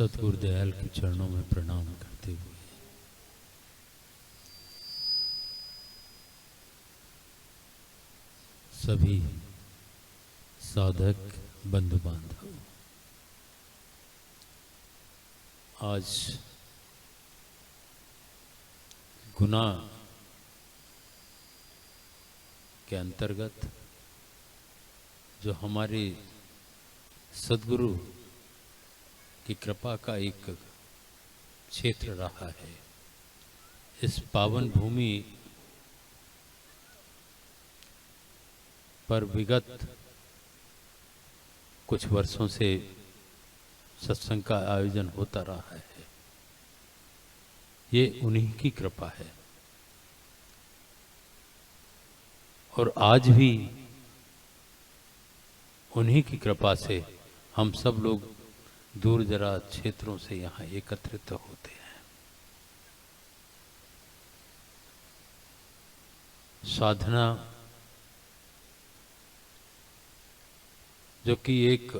सतगुरुदयाल के चरणों में प्रणाम करते हुए सभी साधक बंधु बांधव, आज गुनाह के अंतर्गत जो हमारे सद्गुरु की कृपा का एक क्षेत्र रहा है, इस पावन भूमि पर विगत कुछ वर्षों से सत्संग का आयोजन होता रहा है। ये उन्हीं की कृपा है और आज भी उन्हीं की कृपा से हम सब लोग दूर दराज क्षेत्रों से यहाँ एकत्रित होते हैं। साधना जो कि एक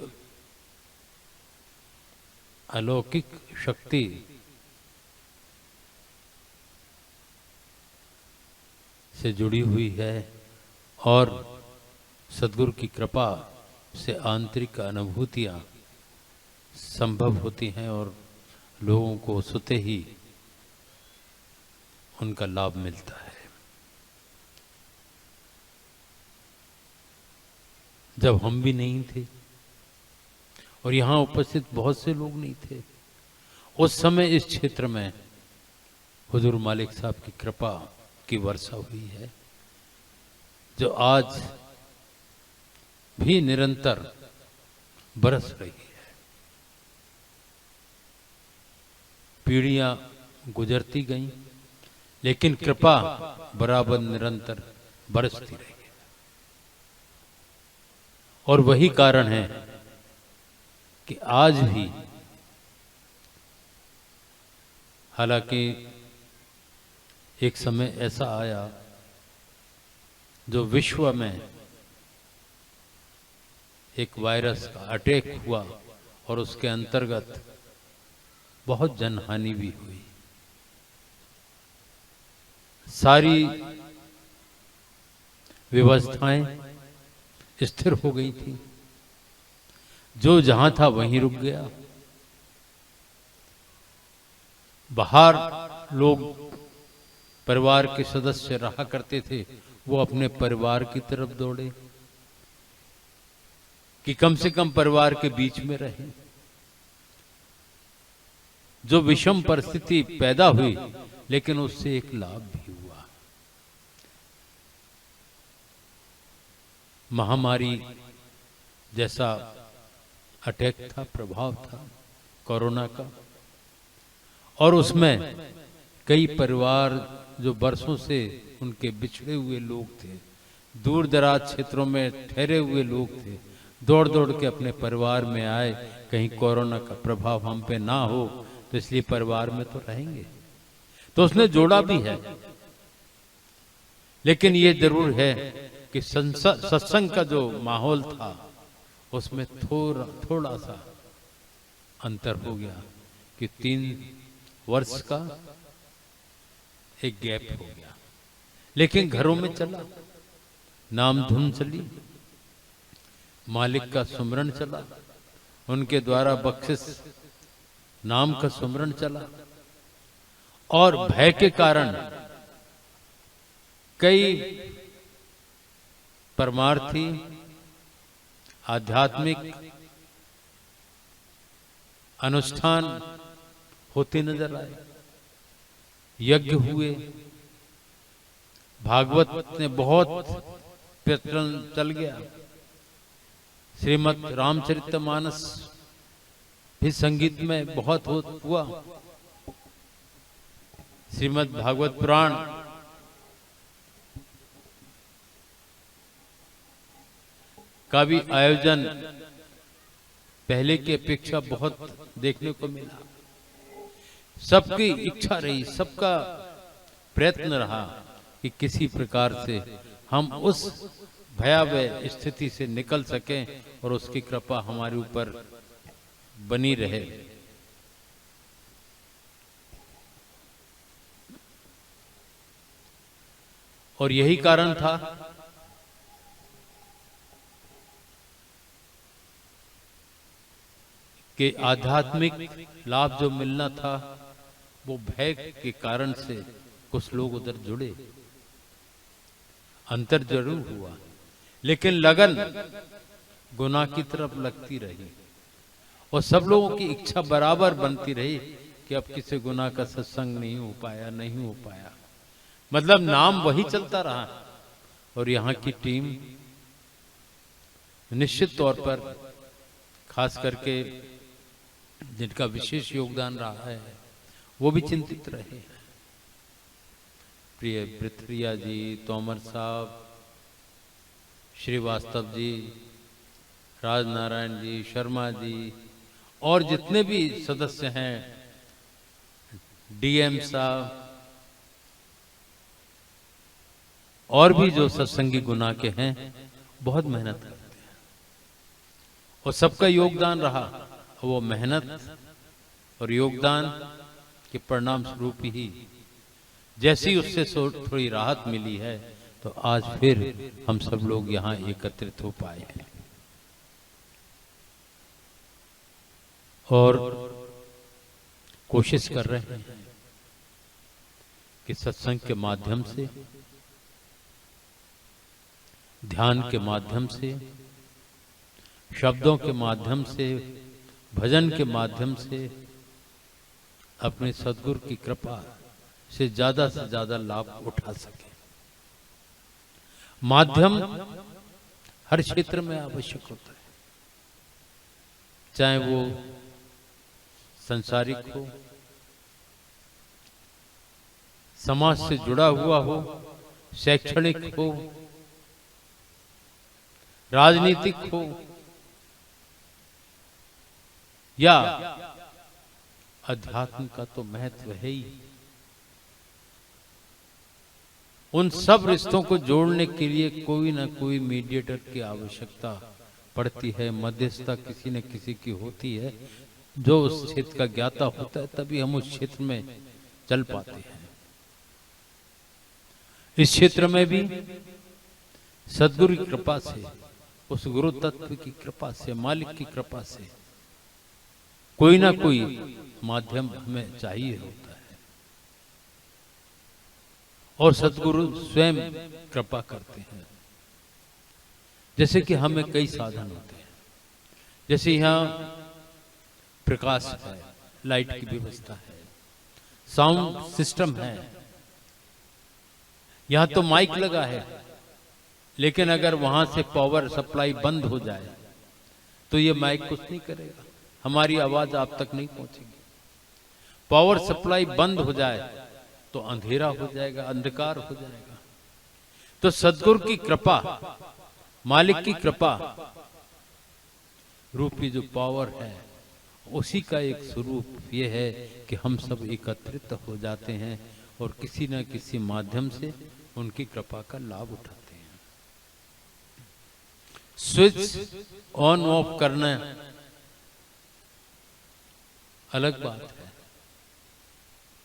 अलौकिक शक्ति से जुड़ी हुई है और सद्गुरु की कृपा से आंतरिक अनुभूतियां संभव होती हैं और लोगों को सुते ही उनका लाभ मिलता है। जब हम भी नहीं थे और यहाँ उपस्थित बहुत से लोग नहीं थे, उस समय इस क्षेत्र में हुजूर मालिक साहब की कृपा की वर्षा हुई है, जो आज भी निरंतर बरस रही है। पीढ़ियां गुजरती गईं, लेकिन कृपा बराबर निरंतर बरसती रही है। और वही कारण है कि आज भी, हालांकि एक समय ऐसा आया जो विश्व में एक वायरस का अटैक हुआ और उसके अंतर्गत बहुत जनहानि भी हुई। सारी व्यवस्थाएं स्थिर हो गई थी, जो जहां था वहीं रुक गया। बाहर लोग परिवार के सदस्य रहा करते थे, वो अपने परिवार की तरफ दौड़े कि कम से कम परिवार के बीच में रहे। जो विषम परिस्थिति पैदा हुई, लेकिन उससे एक लाभ भी हुआ। महामारी जैसा अटैक था, प्रभाव था कोरोना का, और उसमें कई परिवार जो बरसों से उनके बिछड़े हुए लोग थे, दूर दराज क्षेत्रों में ठहरे हुए लोग थे, दौड़ दौड़ के अपने परिवार में आए, कहीं कोरोना का प्रभाव हम पे ना हो, तो इसलिए परिवार में तो रहेंगे। तो उसने जोड़ा भी है, लेकिन ये जरूर है कि सत्संग का जो माहौल था उसमें थोड़ा सा अंतर हो गया कि 3 वर्ष का एक गैप हो गया। लेकिन घरों में चला, नाम धुन चली, मालिक का सुमरन चला, उनके द्वारा बख्शिश नाम का सुमरन चला। और भय के कारण कई परमार्थी आध्यात्मिक अनुष्ठान होते नजर आए, यज्ञ हुए, भागवत ने बहुत प्रचलन चल गया, श्रीमद् रामचरितमानस भी संगीत में बहुत हुआ, श्रीमद् भागवत पुराण का भी आयोजन पहले की अपेक्षा बहुत देखने को मिला। सबकी इच्छा रही, सबका प्रयत्न रहा कि किसी प्रकार से हम उस भयावह स्थिति से निकल सकें और उसकी कृपा हमारे ऊपर बनी रहे। और यही कारण था कि आध्यात्मिक लाभ जो मिलना था वो भय के कारण से कुछ लोग उधर जुड़े। अंतर जरूर हुआ, लेकिन लगन गुनाह की तरफ लगती रही और सब लोगों की इच्छा बराबर बनती रही कि अब किसी गुनाह का सत्संग नहीं हो पाया, नहीं हो पाया। मतलब नाम वही चलता रहा। और यहाँ की टीम निश्चित तौर पर, खास करके जिनका विशेष योगदान रहा है, वो भी चिंतित रहे। प्रिय पृथ्विया जी, तोमर साहब, श्रीवास्तव जी, राजनारायण जी, शर्मा जी और जितने भी सदस्य हैं, डीएम साहब और भी जो सत्संगी गुना के हैं, बहुत मेहनत करते हैं और सबका योगदान रहा। वो मेहनत और योगदान के परिणाम स्वरूप ही जैसी उससे थोड़ी राहत मिली है, तो आज फिर हम सब लोग यहाँ एकत्रित हो पाए हैं। और कोशिश कर रहे हैं कि सत्संग के माध्यम से, ध्यान के माध्यम से, शब्दों के माध्यम से, भजन के माध्यम से अपने सद्गुरु की कृपा से ज्यादा लाभ उठा सके। माध्यम हर क्षेत्र में आवश्यक होता है, चाहे वो संसारिक हो, समाज से जुड़ा हुआ हो, शैक्षणिक हो, राजनीतिक हो या अध्यात्म का तो महत्व है ही। उन सब रिश्तों को जोड़ने के लिए कोई ना कोई मीडिएटर की आवश्यकता पड़ती है, मध्यस्थता किसी न किसी की होती है। जो उस क्षेत्र का ज्ञाता होता है, तभी हम उस क्षेत्र में चल पाते हैं। इस क्षेत्र में भी सद्गुरु की कृपा से, उस गुरु तत्व की कृपा से, मालिक की कृपा से कोई ना कोई माध्यम हमें चाहिए होता है। और सद्गुरु स्वयं कृपा करते हैं। जैसे कि हमें कई साधन होते हैं, जैसे यहाँ प्रकाश है, लाइट की व्यवस्था है, साउंड सिस्टम है, यहाँ तो माइक लगा है, लेकिन अगर वहां से पावर सप्लाई बंद हो जाए तो ये माइक कुछ नहीं करेगा, हमारी आवाज आप तक नहीं पहुंचेगी। पावर सप्लाई बंद हो जाए तो अंधेरा हो जाएगा, अंधकार हो जाएगा। तो सद्गुरु की कृपा, मालिक की कृपा रूपी जो पावर है, उसी का एक स्वरूप ये है कि हम सब एकत्रित हो जाते हैं और किसी न किसी माध्यम से उनकी कृपा का लाभ उठाते हैं। स्विच ऑन ऑफ करना अलग बात है,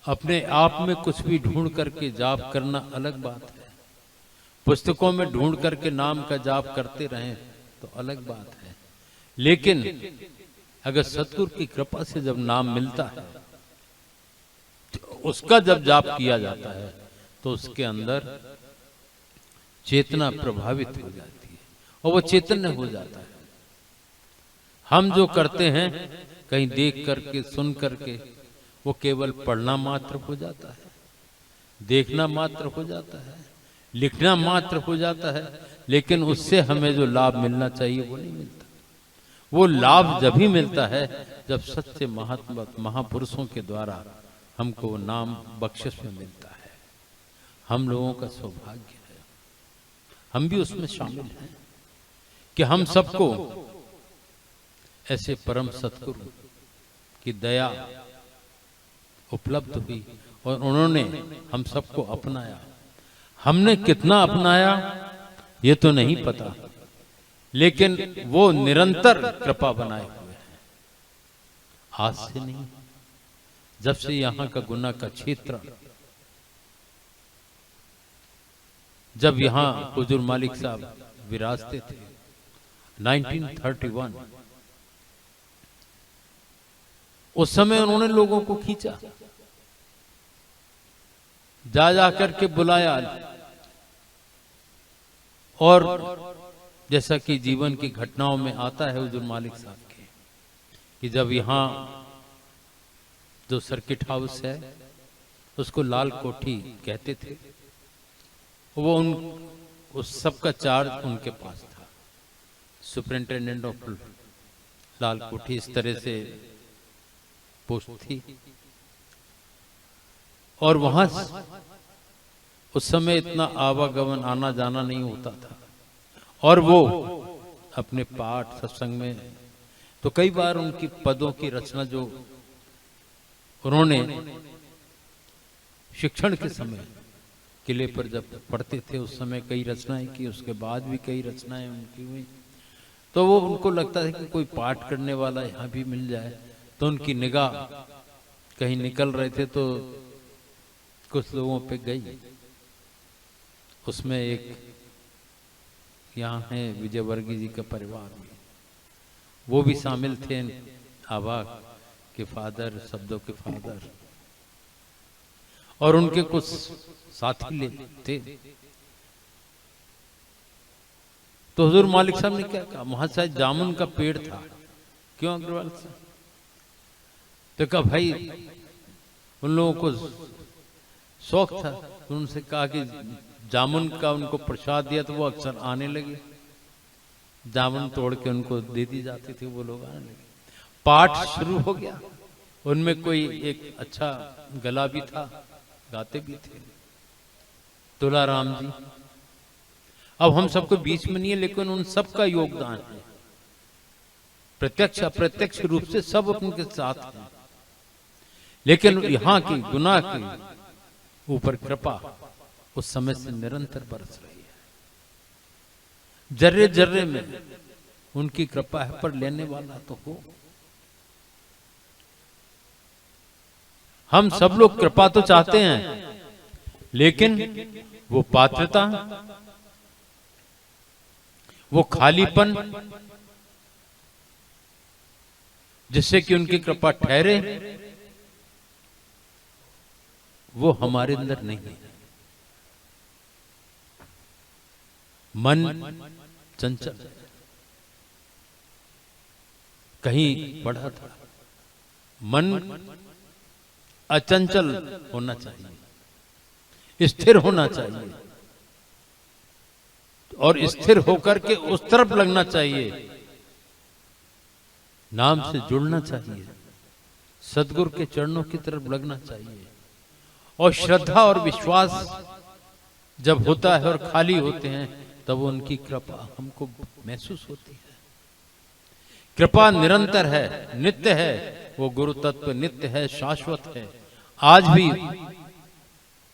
अपने आप में कुछ भी ढूंढ करके जाप करना अलग बात है, पुस्तकों में ढूंढ करके नाम का जाप करते रहें तो अलग बात है। लेकिन अगर सतगुरु की कृपा से जब नाम मिलता है, तो उसका जब जाप किया जाता है, तो उसके अंदर चेतना प्रभावित हो जाती है और वो चैतन्य हो जाता है। हम जो करते हैं कहीं देख करके, सुन करके, वो केवल पढ़ना मात्र हो जाता है, देखना मात्र हो जाता है, लिखना मात्र हो जाता है, लेकिन उससे हमें जो लाभ मिलना चाहिए वो नहीं मिलता। वो लाभ जब ही मिलता है जब सच्चे महात्मा महापुरुषों के द्वारा हमको वो नाम बख्शिश में मिलता है। हम लोगों का सौभाग्य है, हम भी उसमें शामिल हैं कि हम सबको ऐसे परम सतगुरु की दया उपलब्ध हुई और उन्होंने हम सबको अपनाया। हमने कितना अपनाया ये तो नहीं पता, लेकिन वो निरंतर कृपा बनाए हुए हैं। आज से नहीं, जब से यहाँ का गुना का क्षेत्र जब यहाँ हुजूर मालिक साहब विराजते थे 1931, उस समय उन्होंने लोगों को खींचा, जा करके बुलाया, और जैसा कि जीवन की घटनाओं में आता है हुजूर मालिक साहब के, कि जब यहाँ जो सर्किट हाउस है उसको लाल कोठी कहते थे, वो उस सब का चार्ज उनके पास था, सुपरिंटेंडेंट ऑफ लाल कोठी, इस तरह से पोस्ट थी। और वहां उस समय इतना आवागमन आना जाना नहीं होता था, और वो अपने पाठ सत्संग में तो कई बार उनकी पदों की रचना जो उन्होंने शिक्षण के समय किले पर जब पढ़ते थे उस समय कई रचनाएं की, उसके बाद भी कई रचनाएं उनकी हुई, तो वो उनको लगता था कि कोई पाठ करने वाला यहाँ भी मिल जाए, तो उनकी निगाह कहीं निकल रहे थे तो कुछ लोगों पे गई। उसमें एक यहाँ है विजयवर्गीय जी का परिवार भी, वो भी शामिल थे, आबा के फादर, शब्दों के फादर, और उनके कुछ साथी थे। तो हुजूर मालिक साहब ने क्या कहा, वहां शायद जामुन का पेड़ था, क्यों अग्रवाल साहब? तो कहा भाई उन लोगों को शौक था, तो उनसे कहा कि जामुन का उनको प्रसाद दिया तो वो अक्सर आने लगे, जामुन तोड़ के उनको दे दी जाती थी, वो लोग आने लगे। पाठ शुरू हो गया, उनमें कोई एक अच्छा गला भी था, गाते भी थे, तुलाराम जी। अब हम सबको बीच में नहीं है, लेकिन उन सब का योगदान है, प्रत्यक्ष अप्रत्यक्ष रूप से सब उनके साथ हैं। लेकिन यहाँ की गुनाह की ऊपर कृपा उस समय से निरंतर बरस रही है, जर्रे जर्रे में उनकी कृपा है, पर लेने वाला तो हो। हम सब लोग कृपा तो चाहते हैं, लेकिन वो पात्रता, वो खालीपन जिससे कि उनकी कृपा ठहरे, वो हमारे अंदर नहीं है। मन चंचल, कहीं पढ़ा था, मन अचंचल होना चाहिए, स्थिर होना चाहिए, और स्थिर होकर के उस तरफ लगना चाहिए, नाम से जुड़ना चाहिए, सदगुरु के चरणों की तरफ लगना चाहिए। और श्रद्धा और विश्वास जब होता है और खाली होते हैं, तब उनकी कृपा हमको महसूस होती है। कृपा निरंतर है, नित्य है, वो गुरु तत्व नित्य है, शाश्वत है। आज भी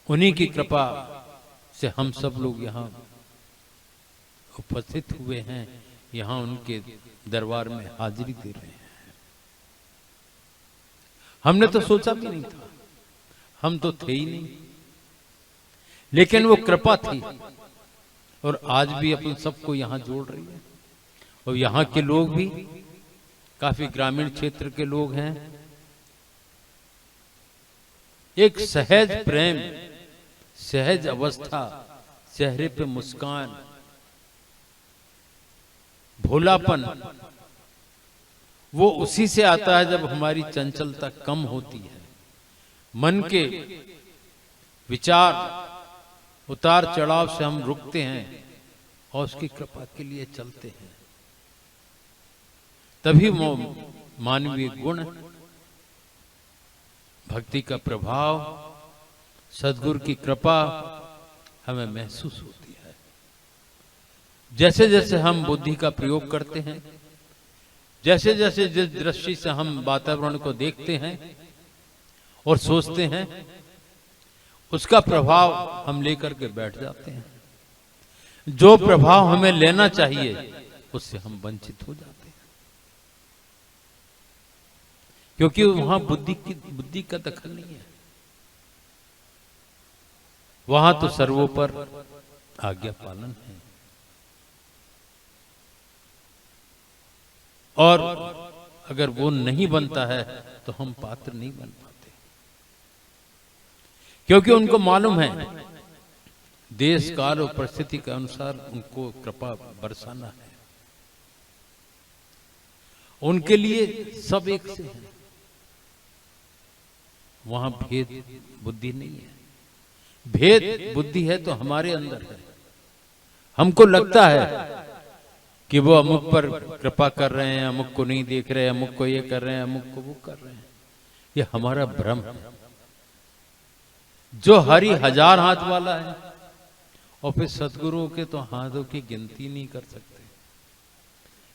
उन्हीं की कृपा से हम सब लोग यहाँ उपस्थित हुए हैं, यहाँ उनके दरबार में हाजिरी दे रहे हैं। हमने तो सोचा भी नहीं था, हम तो थे ही नहीं, लेकिन वो कृपा थी, और आज भी अपन सबको यहाँ जोड़ रही है। और यहाँ के लोग भी काफी ग्रामीण क्षेत्र के लोग हैं, एक सहज प्रेम, सहज अवस्था, चेहरे पे मुस्कान, भोलापन, वो उसी से आता है जब हमारी चंचलता कम होती है, मन के विचार उतार चढ़ाव से हम रुकते हैं और उसकी कृपा के लिए चलते हैं। तभी वो मानवीय गुण, भक्ति का प्रभाव, सद्गुरु की कृपा हमें महसूस होती है। जैसे जैसे हम बुद्धि का प्रयोग करते हैं, जैसे जैसे जिस दृष्टि से हम वातावरण को देखते हैं और सोचते हैं, उसका प्रभाव हम लेकर के बैठ जाते हैं। जो प्रभाव हमें लेना चाहिए उससे हम वंचित हो जाते हैं, क्योंकि वहां बुद्धि का दखल नहीं है। वहां तो सर्वोपर आज्ञा पालन है। और अगर वो नहीं बनता है तो हम पात्र नहीं बन पाते, क्योंकि उनको मालूम है देश काल और परिस्थिति के अनुसार उनको कृपा बरसाना है। उनके लिए सब एक से है, वहां भेद बुद्धि नहीं है। भेद बुद्धि है तो हमारे अंदर है। हमको लगता है कि वो अमुक पर कृपा कर रहे हैं, अमुक को नहीं देख रहे, अमुक को ये कर रहे हैं, अमुक को वो कर रहे हैं। ये हमारा भ्रम है। जो हरि हजार हाथ वाला है, और फिर सदगुरुओं के तो हाथों की गिनती नहीं कर सकते,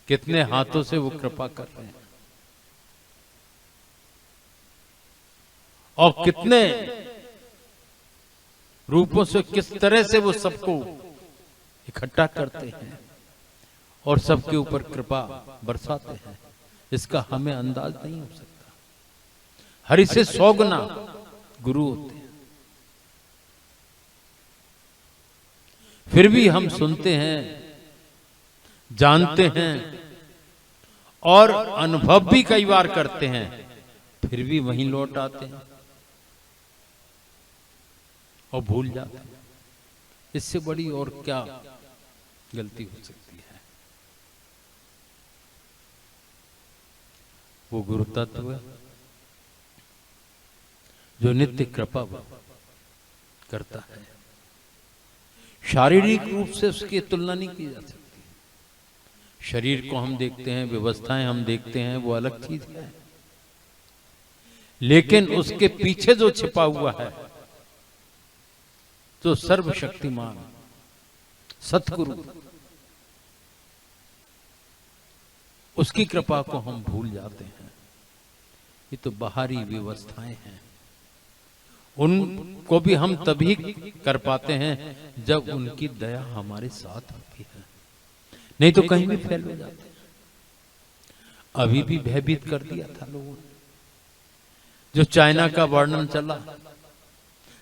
कितने हाथों से वो कृपा कर रहे हैं और कितने रूपों से, किस तरह से वो सबको इकट्ठा करते हैं और सबके ऊपर कृपा बरसाते हैं, इसका हमें अंदाज नहीं हो सकता। हरि से 100 गुना गुरु होते हैं, फिर भी हम सुनते हैं, जानते हैं और अनुभव भी कई बार करते हैं, फिर भी वहीं लौट आते हैं और भूल जाते हैं। इससे बड़ी और क्या गलती हो सकती है? वो गुरु तत्व जो नित्य कृपा करता है, शारीरिक रूप से उसकी तुलना नहीं की जा सकती। शरीर को हम देखते हैं, व्यवस्थाएं हम देखते हैं, वो अलग चीज है, लेकिन उसके पीछे जो छिपा हुआ है, जो सर्वशक्तिमान सतगुरु, उसकी कृपा को हम भूल जाते हैं। ये तो बाहरी व्यवस्थाएं हैं, उनको भी हम तभी कर पाते हैं जब उनकी दया हमारे साथ होती है, नहीं तो कहीं भी फैल हो जाते हैं। अभी भी भयभीत कर दिया था लोगों ने। जो चाइना का वर्णन चला,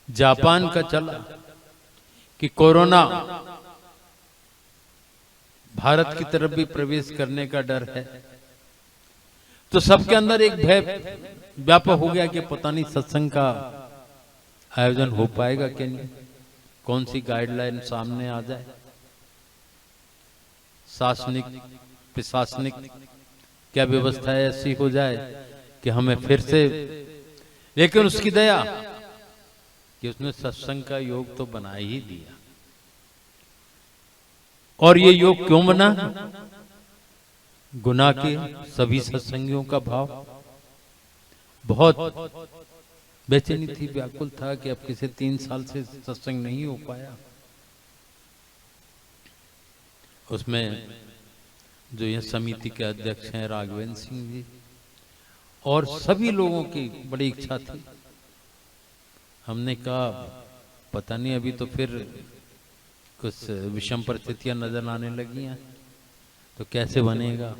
जापान का चला कि कोरोना भारत की तरफ भी प्रवेश करने का डर है, तो सबके अंदर एक भय व्यापक हो गया कि पता नहीं सत्संग का आयोजन हो पाएगा कि नहीं, कौन सी गाइडलाइन सामने आ जाए, शासनिक प्रशासनिक क्या व्यवस्था ऐसी हो जाए कि हमें फिर से। लेकिन उसकी दया कि उसने सत्संग का योग तो बना ही दिया। और ये योग क्यों बना? गुनाह के सभी सत्संगियों का भाव बहुत बेचैनी थी, व्याकुल था कि अब किसी 3 साल से सत्संग नहीं हो पाया। उसमें जो ये समिति के अध्यक्ष हैं राघवेंद्र सिंह जी, और सभी लोगों की बड़ी इच्छा थी। हमने कहा पता नहीं, अभी तो फिर कुछ विषम परिस्थितियां नजर आने लगी हैं, तो कैसे बनेगा।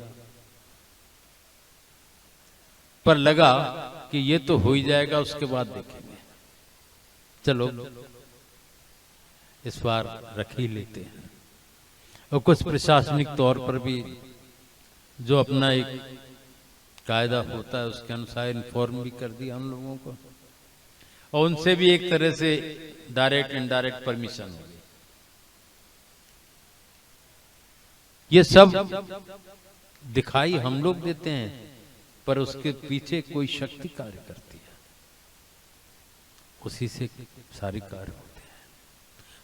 पर लगा कि ये तो हो ही जाएगा, उसके बाद देखेंगे, चलो इस बार रख ही लेते हैं। और कुछ प्रशासनिक तौर पर भी जो अपना एक कायदा होता है उसके अनुसार इन्फॉर्म भी कर दिया हम लोगों को, और उनसे भी एक तरह से डायरेक्ट इनडायरेक्ट परमिशन हो गई। ये सब दिखाई हम लोग देते हैं, पर उसके पीछे कोई शक्ति कार्य करती है, उसी से सारे कार्य होते हैं।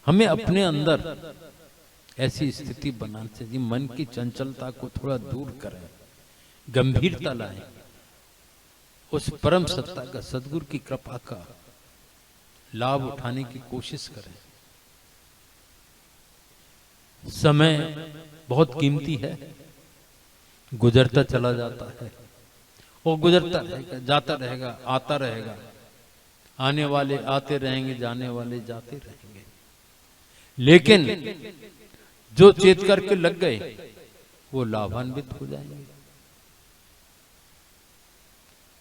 हमें अपने अंदर ऐसी स्थिति बनानी चाहिए, मन की चंचलता को थोड़ा दूर करें, गंभीरता लाएं, उस परम सत्ता का, सदगुरु की कृपा का लाभ उठाने की कोशिश करें। समय बहुत कीमती है, गुजरता चला जाता है, वो गुजरता रहेगा, जाता रहेगा, आता रहेगा, आने वाले आते रहेंगे, जाने वाले जाते रहेंगे। लेकिन जो चेत करके लग गए वो लाभान्वित हो जाएंगे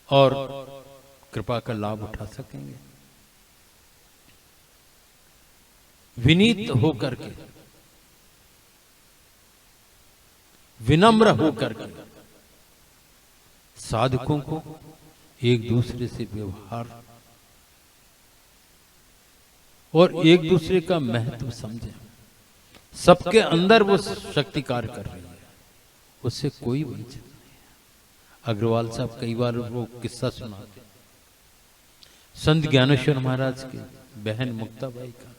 और कृपा का लाभ उठा सकेंगे। विनीत होकर के, विनम्र होकर के साधकों को एक दूसरे से व्यवहार और एक दूसरे का महत्व समझे। सबके अंदर वो शक्ति कार्य कर रही है, उससे कोई वंचित नहीं है। अग्रवाल साहब कई बार वो किस्सा सुनाते, संत ज्ञानेश्वर महाराज की बहन मुक्ताबाई का।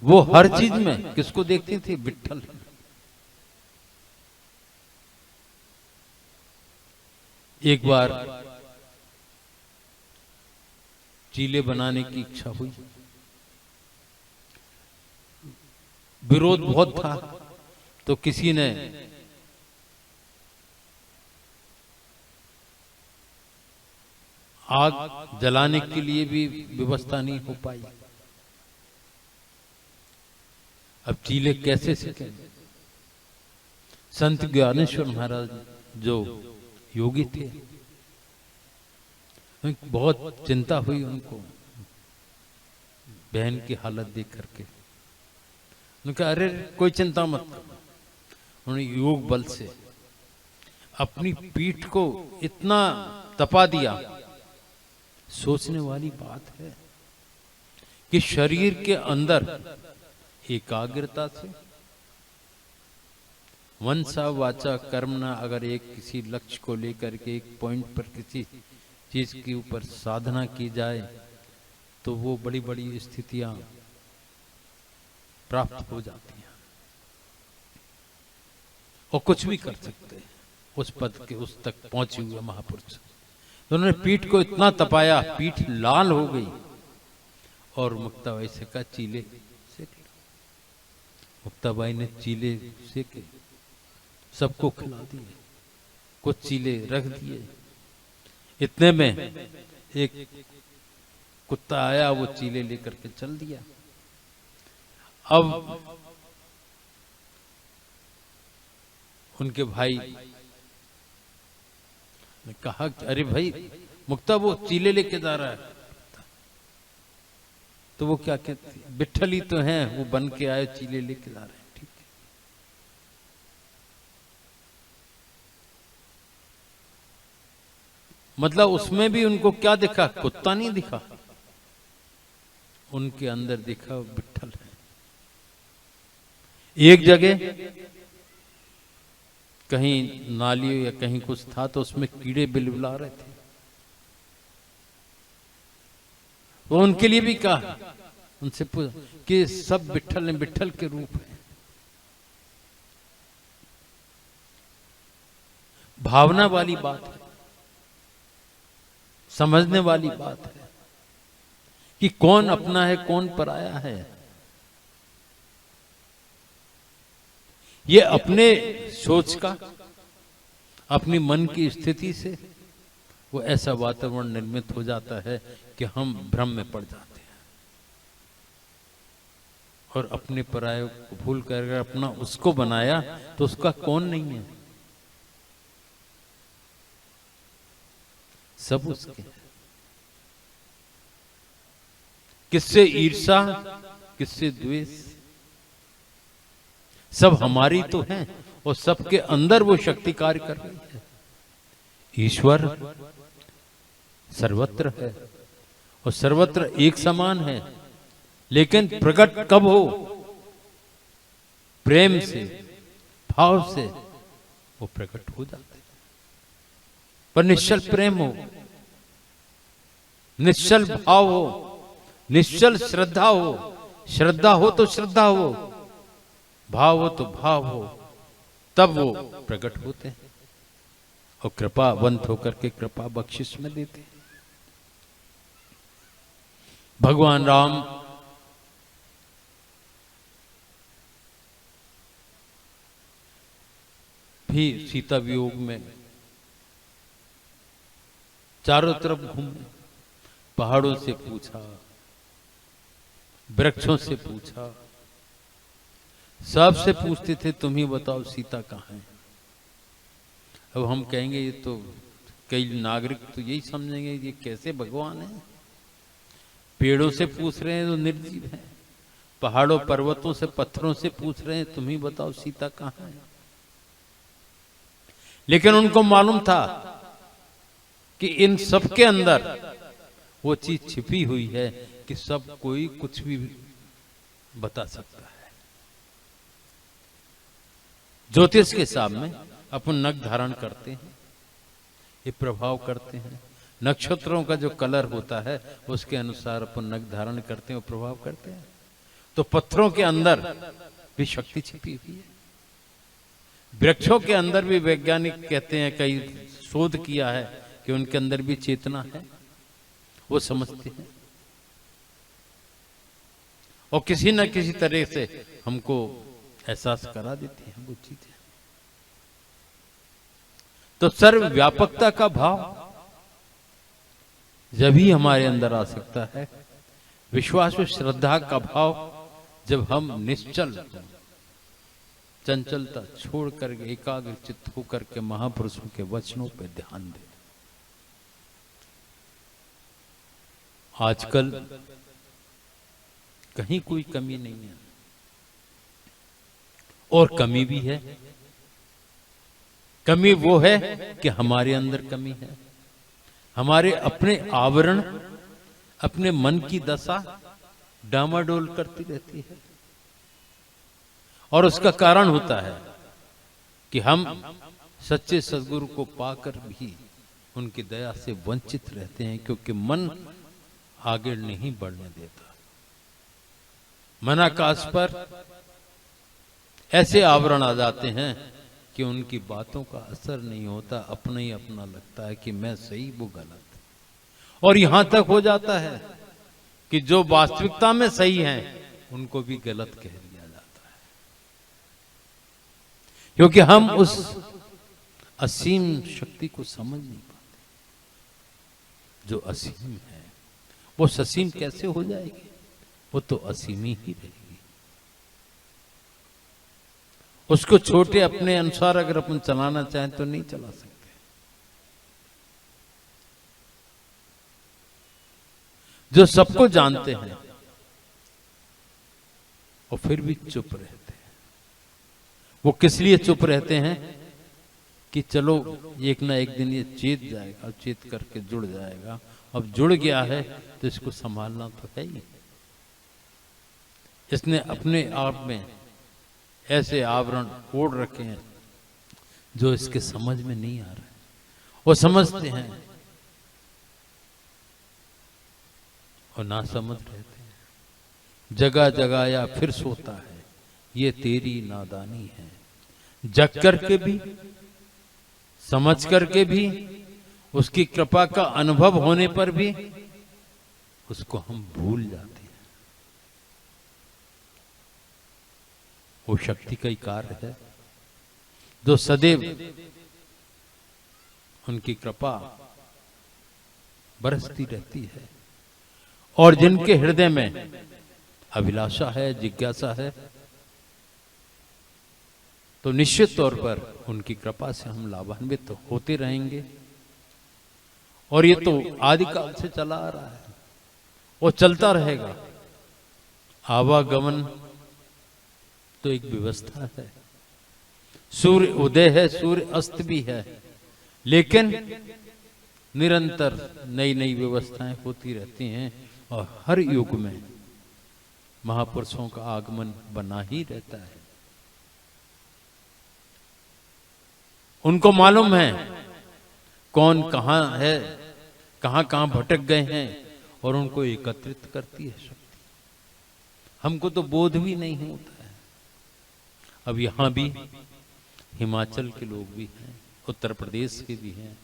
वो हर चीज में किसको देखती थी? विट्ठल। एक बार चीले बनाने की इच्छा हुई, विरोध बहुत था, तो किसी ने आग जलाने के लिए भी व्यवस्था नहीं हो पाई। अब चीले कैसे सीखें? संत ज्ञानेश्वर महाराज जो योगी थे, बहुत चिंता हुई उनको बहन की हालत देख करके। उन्होंने कहा, अरे कोई चिंता मत करो। उन्होंने योग बल से अपनी पीठ को इतना तपा दिया। सोचने वाली बात है कि शरीर के अंदर एकाग्रता से मनसा वाचा कर्मणा, अगर एक किसी लक्ष्य को लेकर के एक पॉइंट पर किसी चीज के ऊपर साधना की जाए तो वो बड़ी बड़ी स्थितियां प्राप्त हो जाती हैं और कुछ भी कर सकते हैं। उस पद के उस तक पहुंचे हुए महापुरुष, तो उन्होंने पीठ को इतना तपाया, पीठ लाल हो गई और मुक्ताबाई से कहा, चीले सेक लो। मुक्ताबाई ने चीले सेके, सबको खिला दिए, कुछ चीले रख दिए। इतने में एक कुत्ता आया, वो चीले लेकर के चल दिया। अब उनके भाई ने कहा कि अरे भाई मुक्ता वो चीले लेके जा रहा है। तो वो क्या कहती, विट्ठल ही तो हैं, वो बन के आए, चीले लेके जा रहे हैं। ठीक है, मतलब उसमें भी उनको क्या दिखा? कुत्ता नहीं दिखा, उनके अंदर दिखा विट्ठल है। एक जगह कहीं नाली या कहीं कुछ था, तो उसमें कीड़े बिलबिला रहे थे। वो उनके लिए भी कहा, उनसे पूछा कि सब विट्ठल ने, विट्ठल के रूप है। भावना वाली बात है, समझने वाली बात है कि कौन अपना है, कौन पराया है। ये अपने सोच का, अपनी मन की स्थिति से वो ऐसा वातावरण निर्मित हो जाता है कि हम भ्रम में पड़ जाते हैं और अपने पराये को भूल कर अपना उसको बनाया, तो उसका कौन नहीं है, सब उसके। किससे ईर्षा, किससे द्वेष, सब हमारी तो है और सबके अंदर वो शक्ति कार्य कर रही है। ईश्वर सर्वत्र है और सर्वत्र एक समान है, लेकिन प्रकट कब हो? प्रेम से, भाव से वो प्रकट हो जाते हैं। पर निश्चल प्रेम हो, निश्चल भाव हो, निश्चल श्रद्धा हो, श्रद्धा हो तो श्रद्धा हो, भाव हो तो भाव हो, तब वो प्रकट होते हैं और कृपावंत होकर के कृपा बख्शिश में देते हैं। भगवान राम भी सीता वियोग में चारों तरफ घूमे, पहाड़ों से पूछा, वृक्षों से पूछा, सबसे पूछते थे तुम ही बताओ सीता कहाँ है। अब हम कहेंगे ये तो, कई नागरिक तो यही समझेंगे ये कैसे भगवान है। पेड़ों से पूछ रहे हैं तो निर्जीव है, पहाड़ों पर्वतों से पत्थरों से पूछ रहे हैं तुम ही बताओ सीता कहाँ है। लेकिन उनको मालूम था कि इन सब के अंदर वो चीज छिपी हुई है कि सब कोई कुछ भी बता सकता है। ज्योतिष के हिसाब में अपन नग धारण करते हैं, ये प्रभाव करते हैं। नक्षत्रों का जो कलर होता है उसके अनुसार अपन नग धारण करते हैं और प्रभाव करते हैं। तो पत्थरों के अंदर भी शक्ति छिपी हुई है। वृक्षों के अंदर भी वैज्ञानिक कहते हैं, कई शोध किया है कि उनके अंदर भी चेतना है, वो समझते हैं और किसी न किसी तरह से हमको एहसास करा देती है वो चीजें। तो सर्वव्यापकता का भाव जब ही हमारे अंदर आ सकता है, विश्वास और श्रद्धा का भाव जब हम निश्चल चंचलता छोड़ करके एकाग्र चित्त होकर के महापुरुषों के वचनों पर ध्यान दें। आजकल कहीं कोई कमी नहीं है और कमी भी है। कमी वो है कि हमारे अंदर कमी है, हमारे अपने आवरण, अपने मन की दशा डामाडोल करती रहती है। और उसका कारण होता है कि हम सच्चे सद्गुरु को पाकर भी उनकी दया से वंचित रहते हैं, क्योंकि मन आगे नहीं बढ़ने देता। मन आकाश पर ऐसे आवरण आ जाते हैं कि उनकी बातों का असर नहीं होता, अपना ही अपना लगता है कि मैं सही वो गलत। और यहां तक हो जाता है कि जो वास्तविकता में सही हैं उनको भी गलत कह दिया जाता है, क्योंकि हम उस असीम शक्ति को समझ नहीं पाते। जो असीम है वो ससीम कैसे हो जाएगी? वो तो असीमी ही रहेगी। उसको छोटे अपने अनुसार अगर अपन चलाना चाहें तो नहीं चला सकते। जो सबको जानते हैं और फिर भी चुप रहते हैं, वो किस लिए चुप रहते हैं? कि चलो एक ना एक दिन ये चेत जाएगा, चेत करके जुड़ जाएगा। अब जुड़ गया है तो इसको संभालना तो है ही। इसने अपने आप में ऐसे आवरण ओढ़ रखे हैं जो इसके समझ में नहीं आ रहे। वो समझते हैं और ना समझ रहते हैं। जगह जगह या फिर सोता है, ये तेरी नादानी है। जग करके भी, समझ करके भी, उसकी कृपा का अनुभव होने पर भी उसको हम भूल जाते हैं। वो शक्ति का ही कार्य है जो सदैव उनकी कृपा बरसती रहती है। और जिनके हृदय में अभिलाषा है, जिज्ञासा है, तो निश्चित तौर पर उनकी कृपा से हम लाभान्वित तो होते रहेंगे। और ये तो आदिकाल से चला आ रहा है, वो चलता रहेगा। आवागमन तो एक व्यवस्था है। सूर्य उदय है, सूर्य अस्त भी है, लेकिन निरंतर नई नई व्यवस्थाएं होती रहती हैं और हर युग में महापुरुषों का आगमन बना ही रहता है। उनको मालूम है कौन कहां है, कहां कहां भटक गए हैं, और उनको एकत्रित करती है शक्ति। हमको तो बोध भी नहीं होता है। अब यहां भी हिमाचल के लोग भी हैं, उत्तर प्रदेश के भी हैं,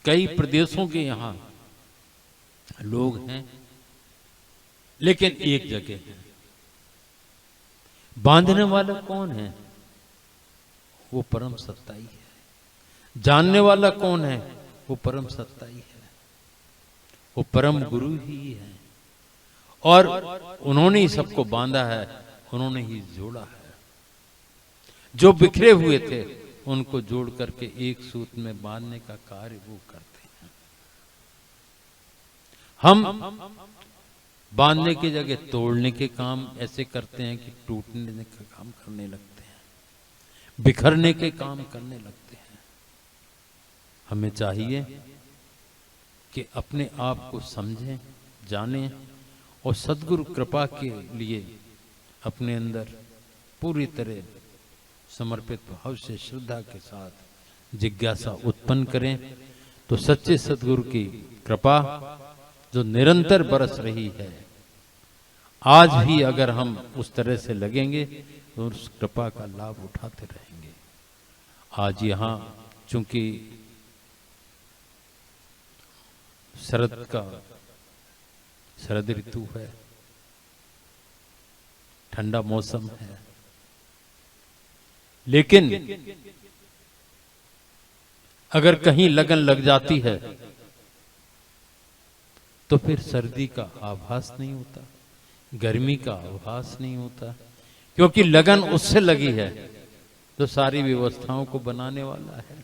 कई प्रदेशों के यहां लोग हैं, लेकिन एक जगह है। बांधने वाला कौन है? वो परम सत्ताई है। जानने वाला कौन है? वो परम सत्ताई है, वो परम गुरु ही है। और उन्होंने ही सबको बांधा है, उन्होंने ही जोड़ा है। जो बिखरे हुए थे उनको जोड़ करके एक सूत्र में बांधने का कार्य वो करते हैं। हम बांधने की जगह तोड़ने के काम ऐसे करते हैं कि टूटने का काम करने लगते हैं, बिखरने के काम करने लगते हैं। हमें चाहिए कि अपने आप को समझें, जानें और सद्गुरु कृपा के लिए अपने अंदर पूरी तरह समर्पित भाव से श्रद्धा के साथ जिज्ञासा उत्पन्न करें, तो सच्चे सद्गुरु की कृपा जो निरंतर बरस रही है, आज भी अगर हम उस तरह से लगेंगे तो उस कृपा का लाभ उठाते रहेंगे। आज यहाँ चूंकि शरद ऋतु है, ठंडा मौसम है, लेकिन अगर कहीं लगन लग जाती है तो फिर सर्दी का आभास नहीं होता, गर्मी का आभास नहीं होता, क्योंकि लगन उससे लगी है जो सारी व्यवस्थाओं को बनाने वाला है।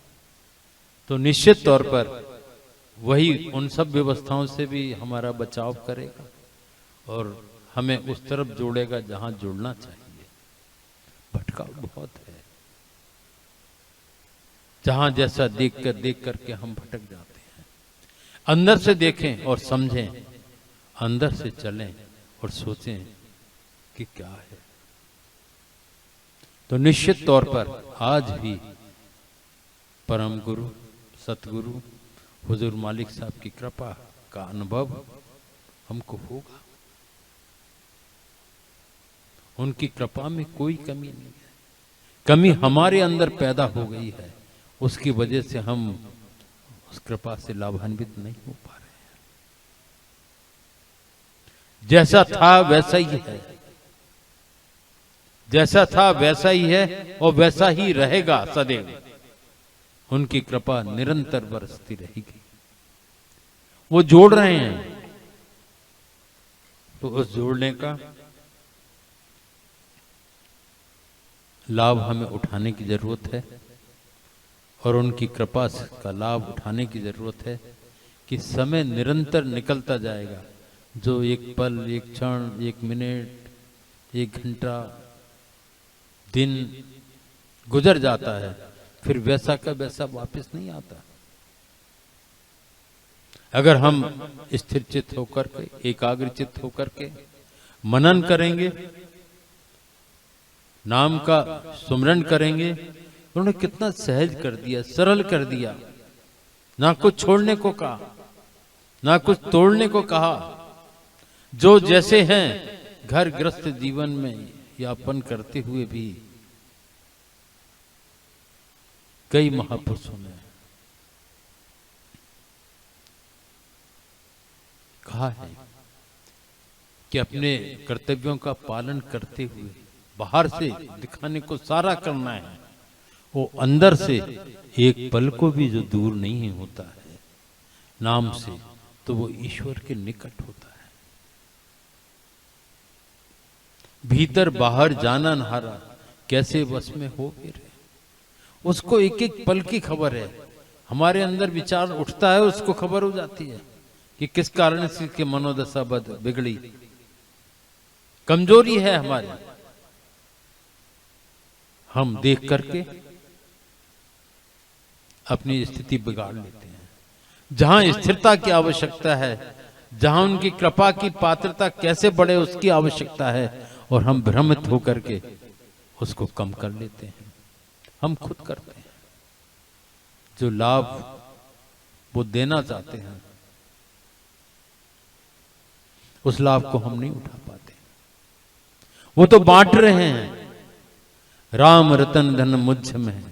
तो निश्चित तौर पर वही उन सब व्यवस्थाओं से भी हमारा बचाव करेगा और हमें उस तरफ जोड़ेगा जहां जुड़ना चाहिए। भटकाव बहुत है, जहां जैसा देख करके हम भटक जाते हैं। अंदर से देखें और समझें, अंदर से चलें और सोचें कि क्या है। तो निश्चित तौर पर आज भी परम गुरु सतगुरु हुजूर मालिक साहब की कृपा का अनुभव हमको होगा। उनकी कृपा में कोई कमी नहीं है, कमी हमारे अंदर पैदा हो गई है, उसकी वजह से हम उस कृपा से लाभान्वित नहीं हो पा रहे हैं। जैसा था वैसा ही है, जैसा था वैसा ही है और वैसा ही रहेगा सदैव। उनकी कृपा निरंतर बरसती रहेगी। वो जोड़ रहे हैं तो उस जोड़ने का लाभ हमें उठाने की जरूरत है और उनकी कृपा का लाभ उठाने की जरूरत है कि समय निरंतर निकलता जाएगा। जो एक पल, एक क्षण, एक मिनट, एक घंटा, दिन गुजर जाता है, फिर वैसा का वैसा वापस नहीं आता। अगर हम स्थिर चित्त होकर के, एकाग्र चित्त होकर के मनन करेंगे, नाम का सुमरन करेंगे, उन्होंने कितना सहज कर दिया, सरल कर दिया। ना कुछ छोड़ने को कहा, ना कुछ तोड़ने को कहा। जो जैसे हैं घर ग्रस्त जीवन में यापन करते हुए भी कई महापुरुषों ने कहा है कि अपने कर्तव्यों का पालन करते हुए बाहर से दिखाने को सारा करना है, वो अंदर से एक पल को भी जो दूर नहीं होता है नाम से, तो वो ईश्वर के निकट होता है। भीतर बाहर जाना नहारा कैसे वश में हो फिर, उसको एक एक पल की खबर है। हमारे अंदर विचार उठता है, उसको खबर हो जाती है कि किस कारण से इसकी मनोदशा बिगड़ी, कमजोरी है हमारी। हम देख करके अपनी स्थिति बिगाड़ लेते हैं। जहां स्थिरता की आवश्यकता है, जहां उनकी कृपा की पात्रता कैसे बढ़े उसकी आवश्यकता है, और हम भ्रमित होकर के उसको कम कर लेते हैं। हम खुद करते हैं। जो लाभ वो देना चाहते हैं उस लाभ को हम नहीं उठा पाते। वो तो बांट रहे हैं। राम रतन धन मुझ में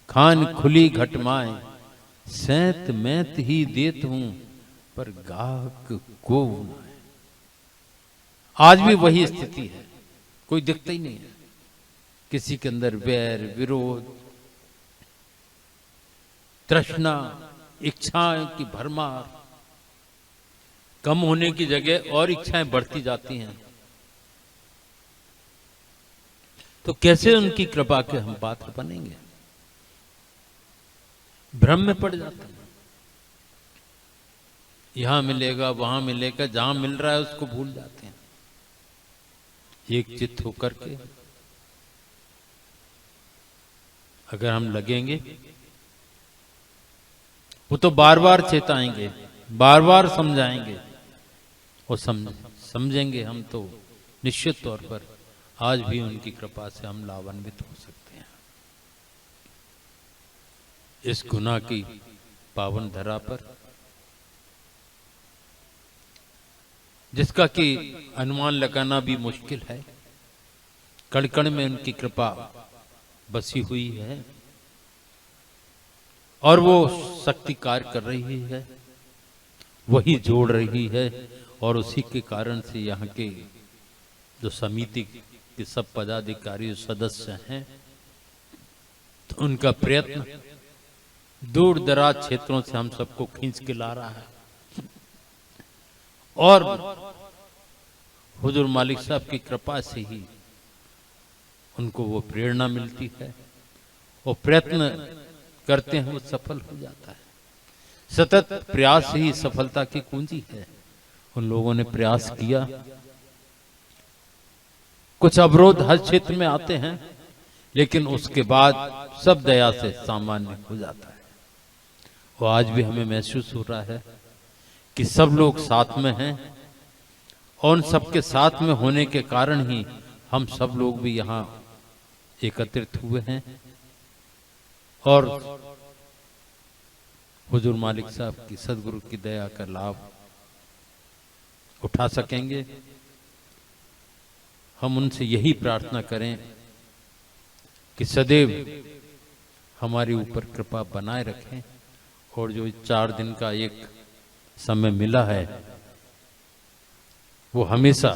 खान खुली घटमाए, सैत मैत ही देत हूं पर गाहक को न। आज भी वही स्थिति है, कोई दिखता ही नहीं है। किसी के अंदर वैर, विरोध, तृष्णा, इच्छाएं की भरमार, कम होने की जगह और इच्छाएं बढ़ती जाती हैं। तो कैसे उनकी कृपा के हम पात्र बनेंगे? भ्रम में पड़ जाते हैं। यहां मिलेगा वहां मिलेगा, जहां मिल रहा है उसको भूल जाते हैं। एक चित्त होकर के अगर हम लगेंगे, वो तो बार बार चेताएंगे, बार बार समझाएंगे, और समझेंगे हम तो निश्चित तौर पर आज भी उनकी कृपा से हम लाभान्वित हो सकते हैं। इस गुनाह की पावन धरा पर, जिसका कि अनुमान लगाना भी मुश्किल है, कण कण में उनकी कृपा बसी हुई है और वो शक्ति कार्य कर रही है, वही जोड़ रही है। और उसी के कारण से यहाँ के जो समिति के सब पदाधिकारी सदस्य हैं, तो उनका प्रयत्न दूर दराज क्षेत्रों से हम सबको खींच के ला रहा है। और हुजूर मालिक साहब की कृपा से ही उनको वो प्रेरणा मिलती है, वो प्रयत्न करते हैं, वो सफल हो जाता है। सतत प्रयास ही सफलता की कुंजी है। उन लोगों ने प्रयास किया, कुछ अवरोध हर क्षेत्र में आते हैं, लेकिन उसके बाद सब दया से सामान्य हो जाता है। वो आज भी हमें महसूस हो रहा है कि सब लोग साथ में हैं, और उन सबके साथ में होने के कारण ही हम सब लोग भी यहाँ एकत्रित हुए हैं और हुजूर मालिक साहब की सदगुरु की दया का लाभ उठा सकेंगे। हम उनसे यही प्रार्थना करें कि सदैव हमारे ऊपर कृपा बनाए रखें, और जो 4 दिन का एक समय मिला है वो हमेशा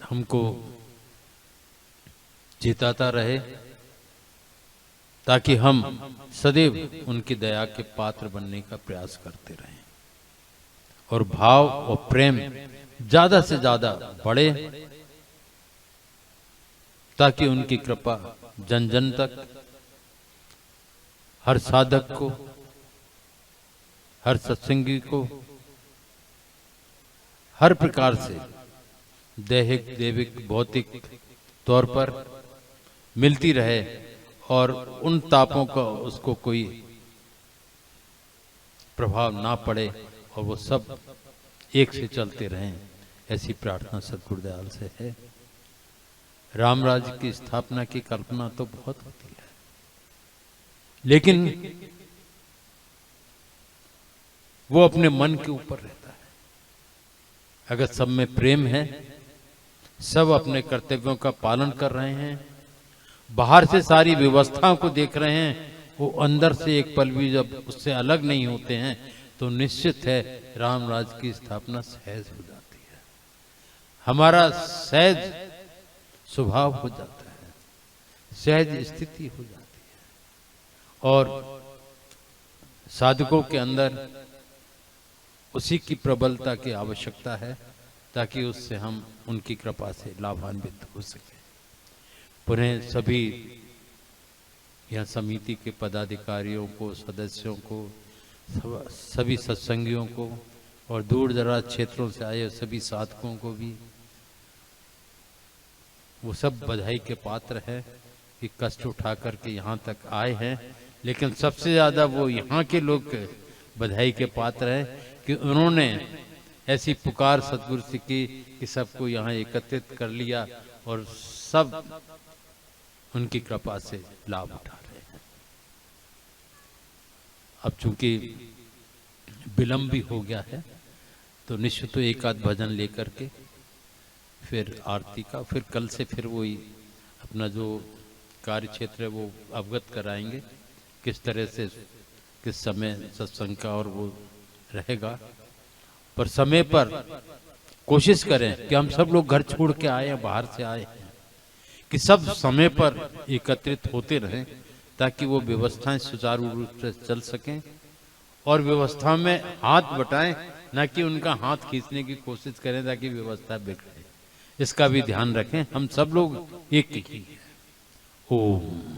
हमको चेताता रहे, ताकि हम सदैव उनकी दया के पात्र बनने का प्रयास करते रहें और भाव और प्रेम ज्यादा से ज्यादा बढ़े, ताकि उनकी कृपा जन जन तक, हर साधक को, हर सत्संगी को, हर प्रकार से दैहिक दैविक भौतिक तौर पर मिलती रहे, और उन तापों का उसको कोई प्रभाव ना पड़े, और वो सब एक से चलते रहें। ऐसी प्रार्थना सद्गुरु दयाल से है। राम राज्य की स्थापना की कल्पना तो बहुत होती है, लेकिन वो अपने मन के ऊपर रहता है। अगर सब में प्रेम है, सब अपने कर्तव्यों का पालन कर रहे हैं, बाहर से सारी व्यवस्थाओं को देख रहे हैं, वो अंदर से एक पल भी जब उससे अलग नहीं होते हैं, तो निश्चित है राम राज्य की स्थापना सहज हो जाती है। हमारा सहज स्वभाव हो जाता है, सहज स्थिति हो जाती है, और साधकों के अंदर उसी की प्रबलता की आवश्यकता है, ताकि उससे हम उनकी कृपा से लाभान्वित हो सके। पुनः सभी यह समिति के पदाधिकारियों को, सदस्यों को, सभी सत्संगियों को, और दूर दराज क्षेत्रों से आए सभी साधकों को भी वो सब बधाई के पात्र हैं कि कष्ट उठा करके यहाँ तक आए हैं। लेकिन सबसे ज़्यादा वो यहाँ के लोग बधाई के पात्र हैं कि उन्होंने ऐसी पुकार सतगुरु से की कि सबको यहाँ एकत्रित कर लिया, और सब उनकी कृपा से लाभ उठा रहे हैं। अब चूंकि विलंब भी हो गया है, तो निश्चित तो एक आध भजन लेकर के फिर आरती का, फिर कल से फिर वही अपना जो कार्य क्षेत्र है वो अवगत कराएंगे, किस तरह से किस समय सत्संग का और वो रहेगा। पर समय पर कोशिश करें कि हम सब लोग घर छोड़ के आए हैं, बाहर से आए हैं, कि सब समय पर एकत्रित होते रहें, ताकि वो व्यवस्थाएं सुचारू रूप से चल सकें, और व्यवस्था में हाथ बटाएं, ना कि उनका हाथ खींचने की कोशिश करें ताकि व्यवस्था बिगड़े। इसका भी ध्यान रखें। हम सब लोग एक ही हैं। ओम।